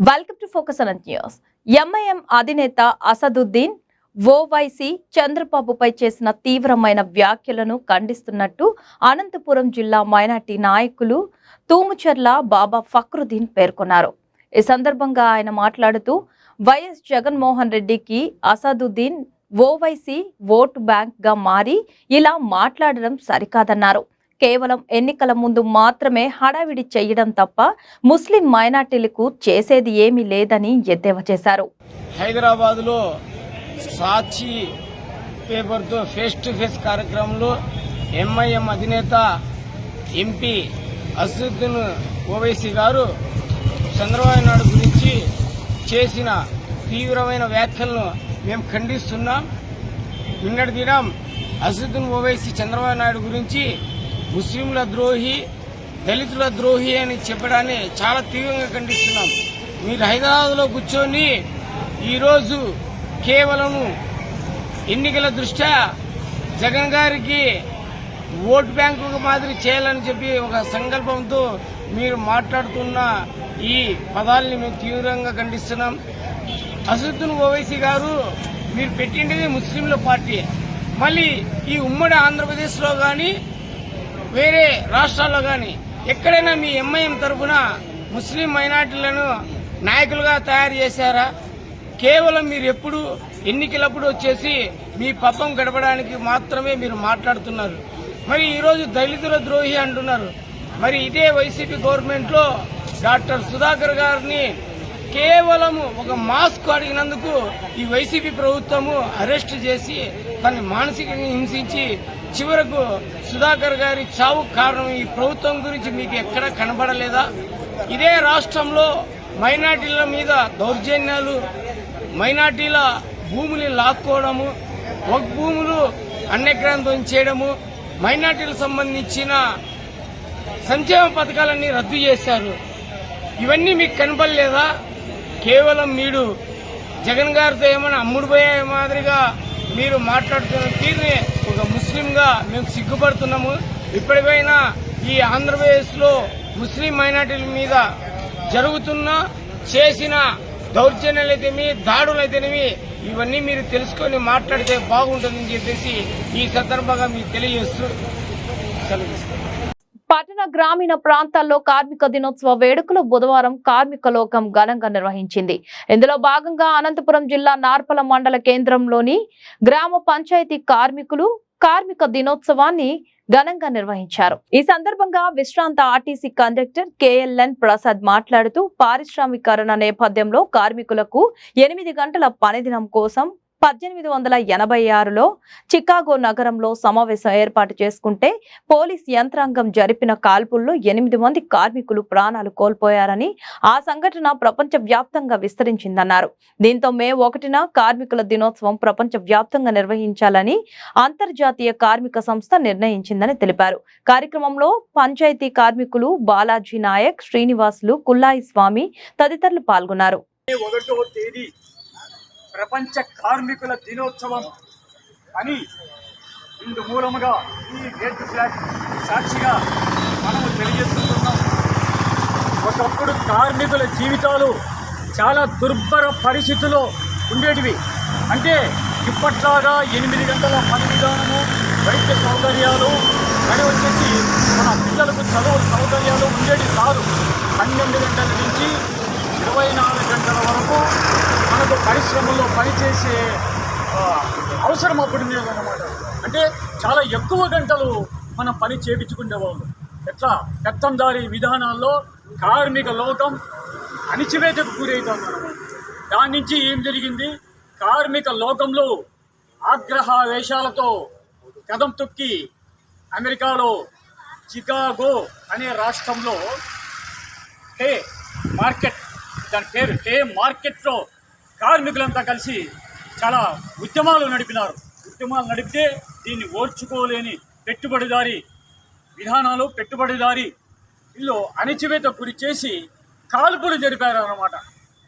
Welcome to focus on news. MIM అధినేత అసదుద్దీన్ ఓవైసీ చంద్రబాబుపై చేసిన తీవ్రమైన వ్యాఖ్యలను ఖండిస్తున్నట్టు అనంతపురం జిల్లా మైనార్టీ నాయకులు తూముచర్ల బాబా ఫక్రుద్దీన్ పేర్కొన్నారు. ఈ సందర్భంగా ఆయన మాట్లాడుతూ వైఎస్ జగన్మోహన్ రెడ్డికి అసదుద్దీన్ ఓవైసీ ఓటు బ్యాంక్ గా మారి ఇలా మాట్లాడడం సరికాదన్నారు. కేవలం ఎన్నికల ముందు మాత్రమే హడావిడి చేయడం తప్ప ముస్లిం మైనార్టీలకు చేసేది ఏమీ లేదని ఎద్దేవా చేశారు. హైదరాబాద్లో సాక్షి పేపర్తో ఫేస్ టు ఫేస్ కార్యక్రమంలో ఎంఐఎం అధినేత ఎంపీ అసదుద్దీన్ ఓవైసీ గారు చంద్రబాబు నాయుడు గురించి చేసిన తీవ్రమైన వ్యాఖ్యలను మేము ఖండిస్తున్నాం. నిన్నటి దినం అసదుద్దీన్ ఓవైసీ చంద్రబాబు నాయుడు గురించి ముస్లింల ద్రోహి, దళితుల ద్రోహి అని చెప్పడాన్ని చాలా తీవ్రంగా ఖండిస్తున్నాం. మీరు హైదరాబాద్లో కూర్చొని ఈరోజు కేవలం ఎన్నికల దృష్ట్యా జగన్ గారికి ఓటు బ్యాంకు మాదిరి చేయాలని చెప్పి ఒక సంకల్పంతో మీరు మాట్లాడుతున్న ఈ పదాలని మేము తీవ్రంగా ఖండిస్తున్నాం. అసదుద్దీన్ ఓవైసీ గారు మీరు పెట్టిండేది ముస్లింల పార్టీ. మళ్ళీ ఈ ఉమ్మడి ఆంధ్రప్రదేశ్లో కానీ వేరే రాష్ట్రాల్లో కానీ ఎక్కడైనా మీ ఎంఐఎం తరఫున ముస్లిం మైనార్టీలను నాయకులుగా తయారు చేశారా? కేవలం మీరు ఎప్పుడు ఎన్నికలప్పుడు వచ్చేసి మీ పప్పం గడపడానికి మాత్రమే మీరు మాట్లాడుతున్నారు. మరి ఈరోజు దళితుల ద్రోహి అంటున్నారు. మరి ఇదే వైసీపీ గవర్నమెంట్లో డాక్టర్ సుధాకర్ గారిని కేవలం ఒక మాస్క్ అడిగినందుకు ఈ వైసీపీ ప్రభుత్వము అరెస్ట్ చేసి తనని మానసికంగా హింసించి చివరకు సుధాకర్ గారి చావు కారణం ఈ ప్రభుత్వం గురించి మీకు ఎక్కడ కనబడలేదా? ఇదే రాష్ట్రంలో మైనార్టీల మీద దౌర్జన్యాలు, మైనార్టీల భూములు లాక్కోవడము, ఒక భూములు అన్యక్రాంతం చేయడము, మైనార్టీలకు సంబంధించిన సంక్షేమ పథకాలన్నీ రద్దు చేశారు. ఇవన్నీ మీకు కనబడలేదా? కేవలం మీరు జగన్ గారితో ఏమైనా అమ్ముడుపోయే మాదిరిగా మీరు మాట్లాడుతున్న తీరుని ఒక ముస్లింగా మేము సిగ్గుపడుతున్నాము. ఇప్పటికైనా ఈ ఆంధ్రప్రదేశ్లో ముస్లిం మైనార్టీల మీద జరుగుతున్న చేసిన దౌర్జన్యాలైతేమి, దాడులైతేనేమి ఇవన్నీ మీరు తెలుసుకొని మాట్లాడితే బాగుంటుందని చెప్పేసి ఈ సందర్భంగా మీకు తెలియజేస్తూ పట్టణ గ్రామీణ ప్రాంతాల్లో కార్మిక దినోత్సవ వేడుకలు బుధవారం కార్మిక లోకం ఘనంగా నిర్వహించింది. ఇందులో భాగంగా అనంతపురం జిల్లా నార్పల మండల కేంద్రంలోని గ్రామ పంచాయతీ కార్మికులు కార్మిక దినోత్సవాన్ని ఘనంగా నిర్వహించారు. ఈ సందర్భంగా విశ్రాంత ఆర్టీసీ కండక్టర్ కేఎల్ఎన్ ప్రసాద్ మాట్లాడుతూ పారిశ్రామికరణ నేపథ్యంలో కార్మికులకు 8 గంటల పనిదినం కోసం 1886లో చికాగో నగరంలో సమావేశం ఏర్పాటు చేసుకుంటే పోలీస్ యంత్రాంగం జరిపిన కాల్పుల్లో 8 మంది కార్మికులు ప్రాణాలు కోల్పోయారని, ఆ సంఘటన ప్రపంచ వ్యాప్తంగా విస్తరించిందన్నారు. దీంతో మే 1న కార్మికుల దినోత్సవం ప్రపంచ వ్యాప్తంగా నిర్వహించాలని అంతర్జాతీయ కార్మిక సంస్థ నిర్ణయించిందని తెలిపారు. కార్యక్రమంలో పంచాయతీ కార్మికులు బాలాజీ నాయక్, శ్రీనివాసులు, కుల్లాయి స్వామి తదితరులు పాల్గొన్నారు. ప్రపంచ కార్మికుల దినోత్సవం అని ఇందు మూలముగా ఈ రెడ్ ఫ్లాగ్ సాక్షిగా మనము తెలియజేసుకుంటున్నాం. ఒకప్పుడు కార్మికుల జీవితాలు చాలా దుర్భర పరిస్థితుల్లో ఉండేటివి. అంటే ఇప్పట్లాగా 8 గంటల పని విధానము, వైద్య సౌకర్యాలు, మరి వచ్చేసి మన పిల్లలకు చదువు సౌకర్యాలు ఉండేవి కాదు. 12 గంటల నుంచి 24 గంటల వరకు మనకు పరిశ్రమల్లో పనిచేసే అవసరం అప్పుడు ఉండేదన్నమాట. అంటే చాలా ఎక్కువ గంటలు మనం పని చేయించుకునేవాళ్ళు. ఎట్లా పెత్తందారీ విధానాల్లో కార్మిక లోకం అణిచివేతకు గురవుతుందన్నమాట. దాని నుంచి ఏం జరిగింది? కార్మిక లోకంలో ఆగ్రహావేశాలతో కదం తొక్కి అమెరికాలో చికాగో అనే రాష్ట్రంలో దాని పేరు హే మార్కెట్లో కార్మికులంతా కలిసి చాలా ఉద్యమాలు నడిపినారు. ఉద్యమాలు నడిపితే దీన్ని ఓర్చుకోలేని పెట్టుబడిదారీ విధానాలు, పెట్టుబడిదారీ వీళ్ళు అణచివేతకు గురి చేసి కాల్పులు జరిపారు అన్నమాట.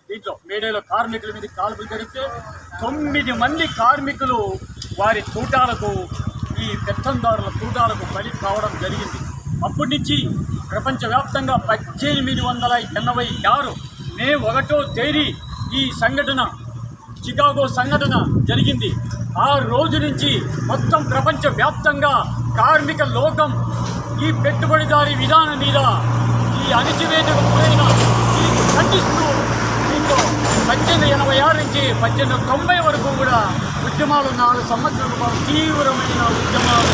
దీంట్లో మేడేలో కార్మికుల మీద కాల్పులు జరిపితే 9 మంది కార్మికులు వారి తూటాలకు, ఈ పెత్తందారుల తూటాలకు బలి కావడం జరిగింది. అప్పటి నుంచి ప్రపంచవ్యాప్తంగా 1886 మే 1వ తేదీ ఈ సంఘటన చికాగో సంఘటన జరిగింది. ఆ రోజు నుంచి మొత్తం ప్రపంచవ్యాప్తంగా కార్మిక లోకం ఈ పెట్టుబడిదారీ విధానం మీద ఈ అణిచివేతకు గురైన ఖండిస్తూ దీంతో 1886 నుంచి 1890 వరకు కూడా ఉద్యమాలు 4 సంవత్సరాల పాటు తీవ్రమైన ఉద్యమాలు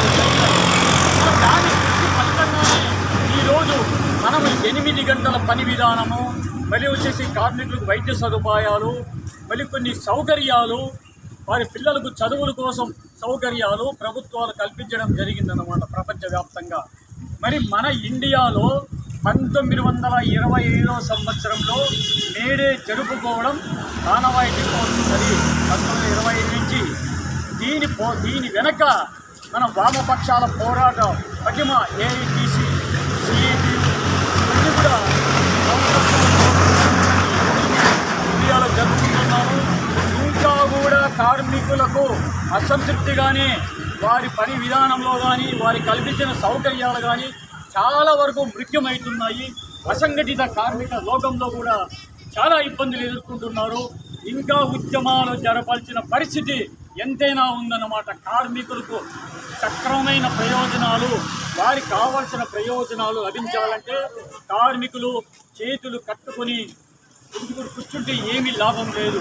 దాని ఫలితంగానే ఈరోజు మనం 8 గంటల పని విధానము, మళ్ళీ వచ్చేసి కార్మికులకు వైద్య సదుపాయాలు, మళ్ళీ కొన్ని సౌకర్యాలు, వారి పిల్లలకు చదువుల కోసం సౌకర్యాలు ప్రభుత్వాలు కల్పించడం జరిగిందన్నమాట ప్రపంచవ్యాప్తంగా. మరి మన ఇండియాలో 1925వ సంవత్సరంలో మేడే జరుపుకోవడం ఆనవాయితీ వస్తున్నది. 1925 నుంచి దీని వెనక మన వామపక్షాల పోరాట పటిమ ఏఐటీసీ, సిఐటి ఇవన్నీ కూడా ఇండియాలో జరుపుకుంటున్నాము. ఇంకా కూడా కార్మికులకు అసంతృప్తిగానే వారి పని విధానంలో కానీ వారి కల్పించిన సౌకర్యాలు కానీ చాలా వరకు మృత్యుమవుతున్నాయి. అసంఘటిత కార్మిక లోకంలో కూడా చాలా ఇబ్బందులు ఎదుర్కొంటున్నారు. ఇంకా ఉద్యమాలు జరపాల్సిన పరిస్థితి ఎంతైనా ఉందన్నమాట. కార్మికులకు సక్రమమైన ప్రయోజనాలు, వారికి కావాల్సిన ప్రయోజనాలు లభించాలంటే కార్మికులు చేతులు కట్టుకొని కూర్చుంటే ఏమీ లాభం లేదు,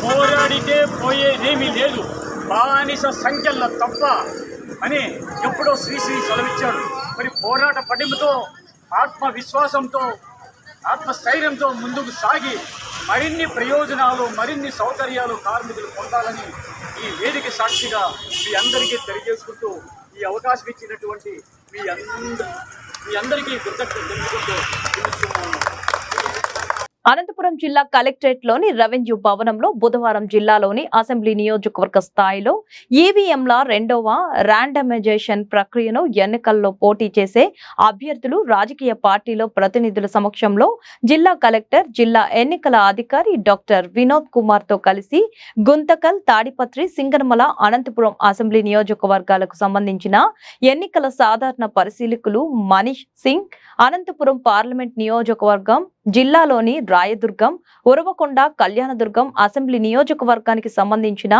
పోరాడితే పోయేదేమీ లేదు, బానిస సంఖ్యల్లో తప్ప అని ఎప్పుడో శ్రీశ్రీ సెలవిచ్చాడు. మరి పోరాట పటిమతో, ఆత్మవిశ్వాసంతో, ఆత్మస్థైర్యంతో ముందుకు సాగి మరిన్ని ప్రయోజనాలు, మరిన్ని సౌకర్యాలు కార్మికులు పొందాలని ఈ వేదిక సాక్షిగా మీ అందరికీ తెలియజేసుకుంటూ ఈ అవకాశం ఇచ్చినటువంటి మీ అందరికీ కృతజ్ఞతలు తెలుపుకుంటూ అనంతపురం జిల్లా కలెక్టరేట్లోని రెవెన్యూ భవనంలో బుధవారం జిల్లాలోని అసెంబ్లీ నియోజకవర్గ స్థాయిలో ఈవీఎంల 2వ ర్యాండమైజేషన్ ప్రక్రియను ఎన్నికల్లో పోటీ చేసే అభ్యర్థులు, రాజకీయ పార్టీల ప్రతినిధుల సమక్షంలో జిల్లా కలెక్టర్, జిల్లా ఎన్నికల అధికారి డాక్టర్ వినోద్ కుమార్ తో కలిసి గుంతకల్, తాడిపత్రి, సింగనమల, అనంతపురం అసెంబ్లీ నియోజకవర్గాలకు సంబంధించిన ఎన్నికల సాధారణ పరిశీలకులు మనీష్ సింగ్, అనంతపురం పార్లమెంట్ నియోజకవర్గం, జిల్లాలోని రాయదుర్గం, ఉరవకొండ, కళ్యాణదుర్గం అసెంబ్లీ నియోజకవర్గానికి సంబంధించిన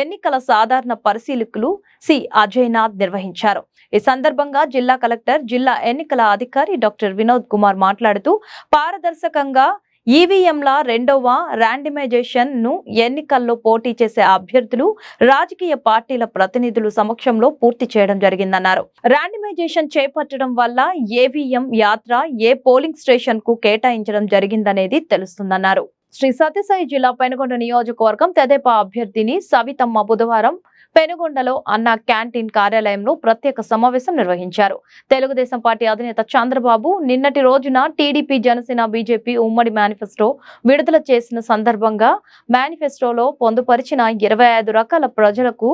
ఎన్నికల సాధారణ పరిశీలకులు సి అజయ్నాథ్ నిర్వహించారు. ఈ సందర్భంగా జిల్లా కలెక్టర్, జిల్లా ఎన్నికల అధికారి డాక్టర్ వినోద్ కుమార్ మాట్లాడుతూ పారదర్శకంగా ఈవీఎంల 2వ ర్యాండమైజేషన్ ను ఎన్నికల్లో పోటీ చేసే అభ్యర్థులు, రాజకీయ పార్టీల ప్రతినిధులు సమక్షంలో పూర్తి చేయడం జరిగిందన్నారు. ర్యాండమైజేషన్ చేపట్టడం వల్ల ఏవీఎం యాత్ర ఏ పోలింగ్ స్టేషన్ కు కేటాయించడం జరిగిందనేది తెలుస్తుందన్నారు. శ్రీ సత్యసాయి జిల్లా పెనుగొండ నియోజకవర్గం తెదేపా అభ్యర్థిని సవితమ్మ బుధవారం పెనుగొండలో అన్న క్యాంటీన్ కార్యాలయంలో ప్రత్యేక సమావేశం నిర్వహించారు. తెలుగుదేశం పార్టీ అధినేత చంద్రబాబు నిన్నటి రోజున టీడీపీ, జనసేన, బీజేపీ ఉమ్మడి మేనిఫెస్టో విడుదల చేసిన సందర్భంగా మేనిఫెస్టోలో పొందుపరిచిన 25 రకాల ప్రజలకు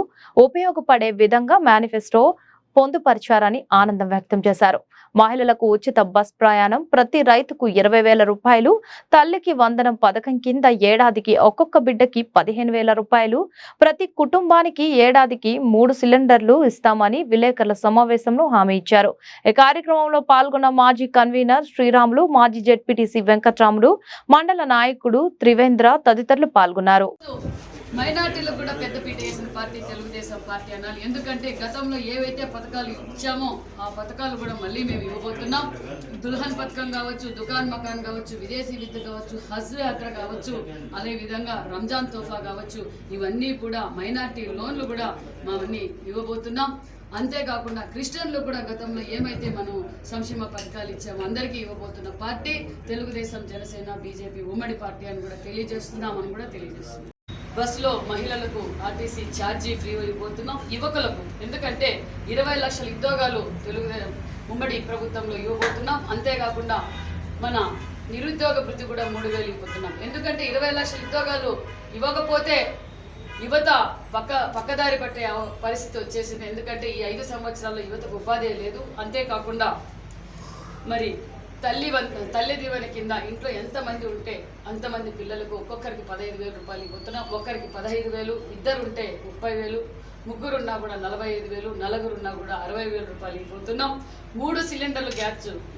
ఉపయోగపడే విధంగా మేనిఫెస్టో పొందుపరిచారని ఆనందం వ్యక్తం చేశారు. మహిళలకు ఉచిత బస్ ప్రయాణం, ప్రతి రైతుకు 20,000 రూపాయలు, తల్లికి వందనం పథకం కింద ఏడాదికి ఒక్కొక్క బిడ్డకి 15,000 రూపాయలు, ప్రతి కుటుంబానికి ఏడాదికి 3 సిలిండర్లు ఇస్తామని విలేకరుల సమావేశంలో హామీ ఇచ్చారు. ఈ కార్యక్రమంలో పాల్గొన్న మాజీ కన్వీనర్ శ్రీరాములు, మాజీ జెడ్పీటీసీ వెంకట్రాములు, మండల నాయకుడు త్రివేంద్ర తదితరులు పాల్గొన్నారు. మైనార్టీలకు కూడా పెద్దపీట వేసిన పార్టీ తెలుగుదేశం పార్టీ అనాలి. ఎందుకంటే గతంలో ఏవైతే పథకాలు ఇచ్చామో ఆ పథకాలు కూడా మళ్ళీ మేము ఇవ్వబోతున్నాం. దుల్హన్ పథకం కావచ్చు, దుకాన్ మకాన్ కావచ్చు, విదేశీ విద్య కావచ్చు, హజ్ యాత్ర కావచ్చు, అదేవిధంగా రంజాన్ తోఫా కావచ్చు, ఇవన్నీ కూడా మైనార్టీ లోన్లు కూడా మావన్నీ ఇవ్వబోతున్నాం. అంతేకాకుండా క్రిస్టియన్లు కూడా గతంలో ఏమైతే మనం సంక్షేమ పథకాలు ఇచ్చామో అందరికీ ఇవ్వబోతున్న పార్టీ తెలుగుదేశం, జనసేన, బీజేపీ ఉమ్మడి పార్టీ అని కూడా తెలియజేస్తున్నామని కూడా తెలియజేస్తున్నాం. బస్సులో మహిళలకు ఆర్టీసీ ఛార్జీ ఫ్రీ అయిపోతున్నాం. యువకులకు ఎందుకంటే 20 లక్షల ఉద్యోగాలు తెలుగుదేశం ఉమ్మడి ప్రభుత్వంలో ఇవ్వబోతున్నాం. అంతేకాకుండా మన నిరుద్యోగ వృత్తి కూడా 3,000 ఇవ్వబోతున్నాం. ఎందుకంటే 20 లక్షల ఉద్యోగాలు ఇవ్వకపోతే యువత పక్కదారి పట్టే పరిస్థితి వచ్చేసింది. ఎందుకంటే ఈ 5 సంవత్సరాల్లో యువతకు ఉపాధి లేదు. అంతేకాకుండా మరి తల్లి దీవెన కింద ఇంట్లో ఎంతమంది ఉంటే అంతమంది పిల్లలకు ఒక్కొక్కరికి 15,000 రూపాయలు ఇవ్వబోతున్నాం. ఒక్కరికి 15,000, ఇద్దరు ఉంటే 30,000, ముగ్గురున్నా కూడా 45,000, నలుగురున్నా కూడా 60,000 రూపాయలు ఇవ్వబోతున్నాం. 3 సిలిండర్లు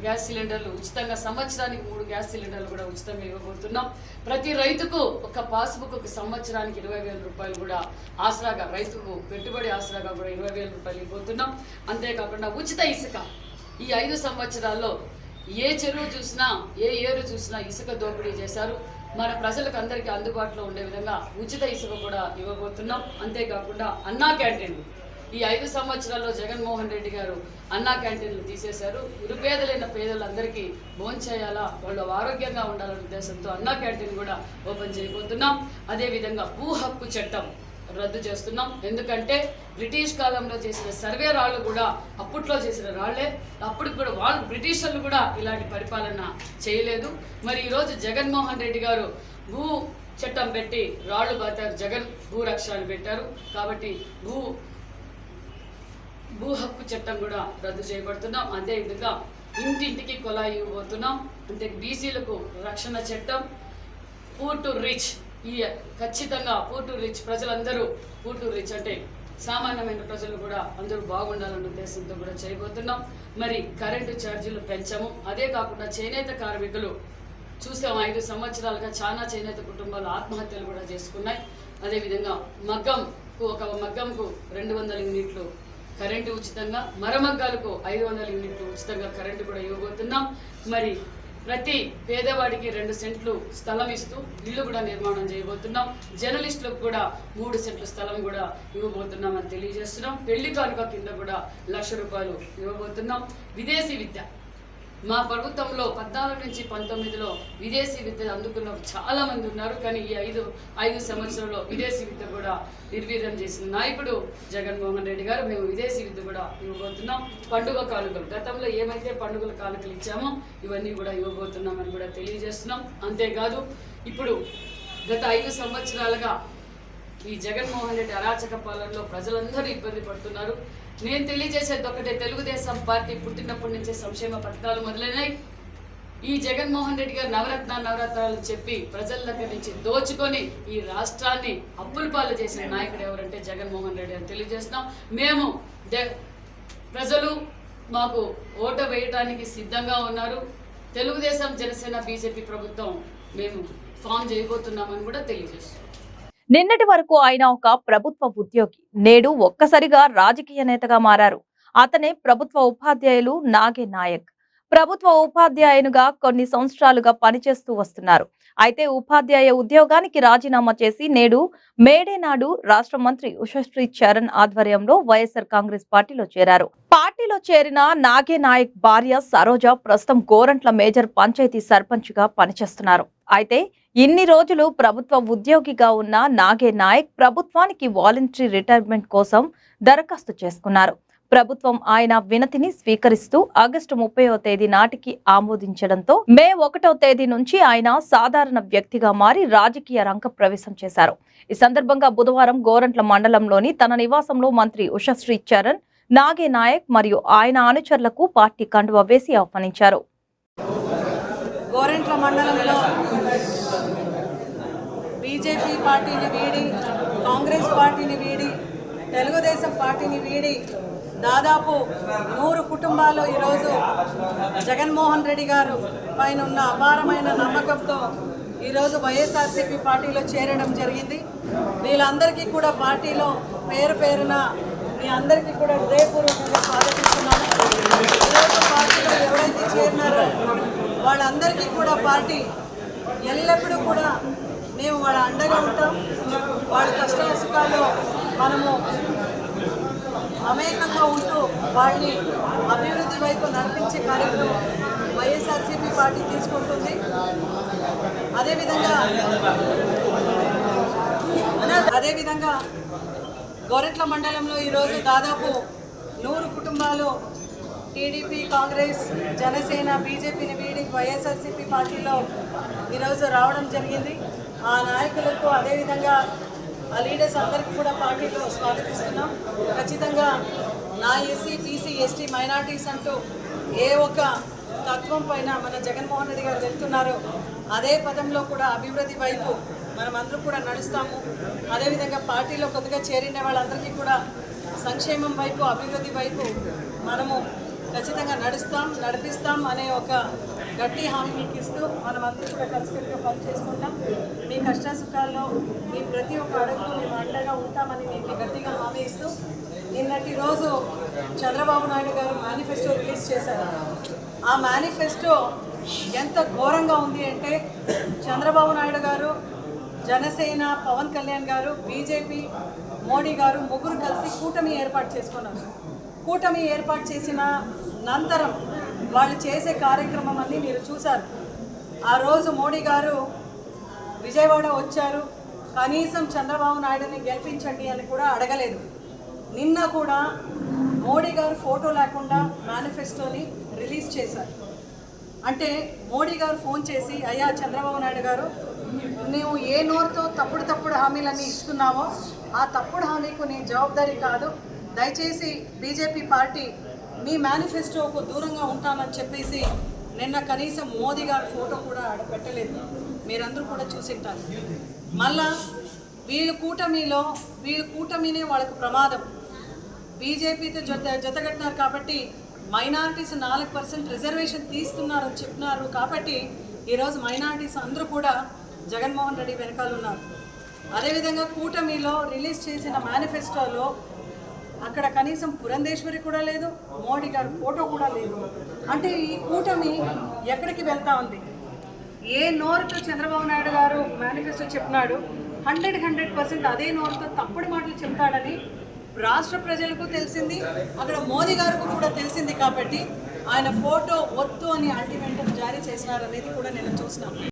గ్యాస్ సిలిండర్లు ఉచితంగా, సంవత్సరానికి 3 గ్యాస్ సిలిండర్లు కూడా ఉచితంగా ఇవ్వబోతున్నాం. ప్రతి రైతుకు ఒక పాస్బుక్ ఒక సంవత్సరానికి 20,000 రూపాయలు కూడా ఆసరాగా, రైతుకు పెట్టుబడి ఆసరాగా కూడా 20,000 రూపాయలు ఇవ్వబోతున్నాం. అంతేకాకుండా ఉచిత ఇసుక ఈ 5 సంవత్సరాల్లో ఏ చెరువు చూసినా, ఏ ఏరు చూసినా ఇసుక దోపిడీ చేశారు. మన ప్రజలకు అందరికీ అందుబాటులో ఉండే విధంగా ఉచిత ఇసుక కూడా ఇవ్వబోతున్నాం. అంతేకాకుండా అన్నా క్యాంటీన్లు ఈ 5 సంవత్సరాల్లో జగన్మోహన్ రెడ్డి గారు అన్నా క్యాంటీన్లు తీసేశారు. నిరుపేదలైన పేదలందరికీ భోంచేయాలా, వాళ్ళు ఆరోగ్యంగా ఉండాలనే ఉద్దేశంతో అన్నా క్యాంటీన్ కూడా ఓపెన్ చేయబోతున్నాం. అదేవిధంగా భూ హక్కు చట్టం రద్దు చేస్తున్నాం. ఎందుకంటే బ్రిటిష్ కాలంలో చేసిన సర్వే రాళ్ళు కూడా అప్పట్లో చేసిన రాళ్లే. అప్పుడు కూడా వాళ్ళు బ్రిటిషర్లు కూడా ఇలాంటి పరిపాలన చేయలేదు. మరి ఈరోజు జగన్మోహన్ రెడ్డి గారు భూ చట్టం పెట్టి రాళ్లు బాతారు, జగన్ భూ రక్షణ పెట్టారు. కాబట్టి భూ హక్కు చట్టం కూడా రద్దు చేయబడుతున్నాం. అదేవిధంగా ఇంటింటికి కుళాయి ఇవ్వబోతున్నాం. అంటే బీసీలకు రక్షణ చట్టం, పూర్ టు రిచ్, ఈ ఖచ్చితంగా పూర్ టు రిచ్ ప్రజలందరూ, పూర్ టు రిచ్ అంటే సామాన్యమైన ప్రజలు కూడా అందరూ బాగుండాలన్న ఉద్దేశంతో కూడా చేయబోతున్నాం. మరి కరెంటు ఛార్జీలు పెంచము. అదే కాకుండా చేనేత కార్మికులు చూసాం 5 సంవత్సరాలుగా చాలా చేనేత కుటుంబాలు ఆత్మహత్యలు కూడా చేసుకున్నాయి. అదేవిధంగా ఒక మగ్గంకు 200 యూనిట్లు కరెంటు ఉచితంగా, మరమగ్గాలకు 500 యూనిట్లు ఉచితంగా కరెంటు కూడా ఇవ్వబోతున్నాం. మరి ప్రతి పేదవాడికి 2 సెంట్లు స్థలం ఇస్తూ ఇల్లు కూడా నిర్మాణం చేయబోతున్నాం. జర్నలిస్టులకు కూడా 3 సెంట్ల స్థలం కూడా ఇవ్వబోతున్నామని తెలియజేస్తున్నాం. పెళ్లి కానుక కింద కూడా 1,00,000 రూపాయలు ఇవ్వబోతున్నాం. విదేశీ విద్య మా ప్రభుత్వంలో 14 నుంచి 19లో విదేశీ విద్య అందుకున్న చాలా మంది ఉన్నారు. కానీ ఈ 5 సంవత్సరంలో విదేశీ విద్య కూడా నిర్వీర్యం చేసిన నాయకుడు జగన్మోహన్ రెడ్డి గారు. మేము విదేశీ విద్య కూడా ఇవ్వబోతున్నాం. పండుగ కానుకలు గతంలో ఏమైతే పండుగల కానుకలు ఇచ్చామో ఇవన్నీ కూడా ఇవ్వబోతున్నామని కూడా తెలియజేస్తున్నాం. అంతేకాదు ఇప్పుడు గత 5 సంవత్సరాలుగా ఈ జగన్మోహన్ రెడ్డి అరాచక పాలనలో ప్రజలందరూ ఇబ్బంది పడుతున్నారు. నేను తెలియజేసేది ఒకటే, తెలుగుదేశం పార్టీ పుట్టినప్పటి నుంచే సంక్షేమ పథకాలు మొదలైనాయి. ఈ జగన్మోహన్ రెడ్డి గారు నవరత్నాలు చెప్పి ప్రజల దగ్గర నుంచి దోచుకొని ఈ రాష్ట్రాన్ని అప్పుల పాలు చేసిన నాయకుడు ఎవరంటే జగన్మోహన్ రెడ్డి అని తెలియజేస్తున్నాం. మేము ప్రజలు మాకు ఓటు వేయడానికి సిద్ధంగా ఉన్నారు. తెలుగుదేశం, జనసేన, బీజేపీ ప్రభుత్వం మేము ఫామ్ చేయబోతున్నామని కూడా తెలియజేస్తున్నాం. నిన్నటి వరకు ఆయన ఒక ప్రభుత్వ ఉద్యోగి, నేడు ఒక్కసారిగా రాజకీయ నేతగా మారారు. అతనే ప్రభుత్వ ఉపాధ్యాయులు నాగే నాయక్. ప్రభుత్వ ఉపాధ్యాయునిగా కొన్ని సంవత్సరాలుగా పనిచేస్తూ వస్తున్నారు. అయితే ఉపాధ్యాయ ఉద్యోగానికి రాజీనామా చేసి నేడు మేడే నాడు రాష్ట్ర మంత్రి ఉషశ్రీ చరణ్ ఆధ్వర్యంలో వైఎస్ఆర్ కాంగ్రెస్ పార్టీలో చేరారు. పార్టీలో చేరిన నాగే నాయక్ భార్య సరోజ ప్రస్తుతం గోరంట్ల మేజర్ పంచాయతీ సర్పంచ్ గా పనిచేస్తున్నారు. అయితే ఇన్ని రోజులు ప్రభుత్వ ఉద్యోగిగా ఉన్న నాగే నాయక్ ప్రభుత్వానికి వాలంటరీ రిటైర్మెంట్ కోసం దరఖాస్తు చేసుకున్నారు. ప్రభుత్వం ఆయన వినతిని స్వీకరిస్తూ ఆగస్టు 30వ తేదీ నాటికి ఆమోదించడంతో మే 1వ తేదీ నుంచి ఆయన సాధారణ వ్యక్తిగా మారి రాజకీయ రంగ ప్రవేశం చేశారు. ఈ సందర్భంగా బుధవారం గోరంట్ల మండలంలోని తన నివాసంలో మంత్రి ఉషశ్రీ చరణ్, నాగే నాయక్ మరియు ఆయన అనుచరులకు పార్టీ కండువా వేసి ఆహ్వానించారు. గోరంట్ల మండలంలో బీజేపీ పార్టీని వీడి, కాంగ్రెస్ పార్టీని వీడి, తెలుగుదేశం పార్టీని వీడి దాదాపు 100 కుటుంబాలు ఈరోజు జగన్మోహన్ రెడ్డి గారు పైన ఉన్న అపారమైన నమ్మకంతో ఈరోజు వైఎస్ఆర్సీపీ పార్టీలో చేరడం జరిగింది. వీళ్ళందరికీ కూడా పార్టీలో పేరున మీ అందరికీ కూడా హృదయపూర్వకంగా స్వాగతిస్తున్నాను. ఈరోజు పార్టీలో ఎవరైతే చేరినారో వాళ్ళందరికీ కూడా పార్టీ ఎల్లప్పుడూ కూడా మేము వాళ్ళ అండగా ఉంటాం. వాళ్ళ కష్ట సుఖాల్లో మనము అమేకంగా ఉంటూ వాళ్ళని అభివృద్ధి వైపు నడిపించే కార్యక్రమం వైఎస్ఆర్సీపీ పార్టీ తీసుకుంటుంది. అదేవిధంగా గోరంట్ల మండలంలో ఈరోజు దాదాపు 100 కుటుంబాలు టీడీపీ, కాంగ్రెస్, జనసేన, బీజేపీని వీడి వైఎస్ఆర్సీపీ పార్టీలో ఈరోజు రావడం జరిగింది. ఆ నాయకులకు అదేవిధంగా ఆ లీడర్స్ అందరికీ కూడా పార్టీలో స్వాగతిస్తున్నాం. ఖచ్చితంగా నా ఎస్సీ, బీసీ, ఎస్టీ, మైనార్టీస్ అంటూ ఏ ఒక్క తత్వం పైన మన జగన్మోహన్ రెడ్డి గారు వెళ్తున్నారో అదే పదంలో కూడా అభివృద్ధి వైపు మనమందరూ కూడా నడుస్తాము. అదేవిధంగా పార్టీలో కొత్తగా చేరిన వాళ్ళందరికీ కూడా సంక్షేమం వైపు, అభివృద్ధి వైపు మనము ఖచ్చితంగా నడిపిస్తాం అనే ఒక గట్టి హామీ మీకు ఇస్తూ మనమందరూ కూడా కలిసికట్టుగా పనిచేసుకుంటాం. మీ కష్ట సుఖాల్లో మీ ప్రతి ఒక్క అడుగులో మేము అండగా ఉంటామని మీకు గట్టిగా హామీ ఇస్తూ, నిన్నటి రోజు చంద్రబాబు నాయుడు గారు మేనిఫెస్టో రిలీజ్ చేశారు. ఆ మేనిఫెస్టో ఎంత ఘోరంగా ఉంది అంటే, చంద్రబాబు నాయుడు గారు, జనసేన, పవన్ కళ్యాణ్ గారు, బీజేపీ, మోడీ గారు ముగ్గురు కలిసి కూటమి ఏర్పాటు చేసుకున్నారు. కూటమి ఏర్పాటు చేసిన అనంతరం వాళ్ళు చేసే కార్యక్రమం అన్నీ మీరు చూశారు. ఆ రోజు మోడీ గారు విజయవాడ వచ్చారు, కనీసం చంద్రబాబు నాయుడుని గెలిపించండి అని కూడా అడగలేదు. నిన్న కూడా మోడీ గారు ఫోటో లేకుండా మేనిఫెస్టోని రిలీజ్ చేశారు. అంటే మోడీ గారు ఫోన్ చేసి, అయ్యా చంద్రబాబు నాయుడు గారు, నువ్వు ఏ నోరుతో తప్పుడు హామీలన్నీ ఇస్తున్నావో ఆ తప్పుడు హామీకు నీ జవాబుదారీ కాదు, దయచేసి బీజేపీ పార్టీ మీ మేనిఫెస్టోకు దూరంగా ఉంటామని చెప్పేసి నిన్న కనీసం మోదీ గారి ఫోటో కూడా పెట్టలేదు. మీరందరూ కూడా చూసింటారు. మళ్ళా వీళ్ళ కూటమినే వాళ్ళకు ప్రమాదం. బీజేపీతో జతగట్టినారు కాబట్టి మైనారిటీస్ 4% రిజర్వేషన్ తీస్తున్నారని చెప్పినారు కాబట్టి ఈరోజు మైనారిటీస్ అందరూ కూడా జగన్మోహన్ రెడ్డి వెనకాల ఉన్నారు. అదేవిధంగా కూటమిలో రిలీజ్ చేసిన మేనిఫెస్టోలో అక్కడ కనీసం పురంధేశ్వరి కూడా లేదు, మోడీ గారి ఫోటో కూడా లేదు. అంటే ఈ కూటమి ఎక్కడికి వెళ్తా ఉంది? ఏ నోరుతో చంద్రబాబు నాయుడు గారు మేనిఫెస్టో చెప్పినాడు, 100% అదే నోరుతో తప్పుడు మాటలు చెప్తాడని రాష్ట్ర ప్రజలకు తెలిసింది, అక్కడ మోదీ గారికి కూడా తెలిసింది. కాబట్టి ఆయన ఫోటో వద్దు అని అల్టిమేటం జారీ చేసినారనేది కూడా నేను చూసినాను.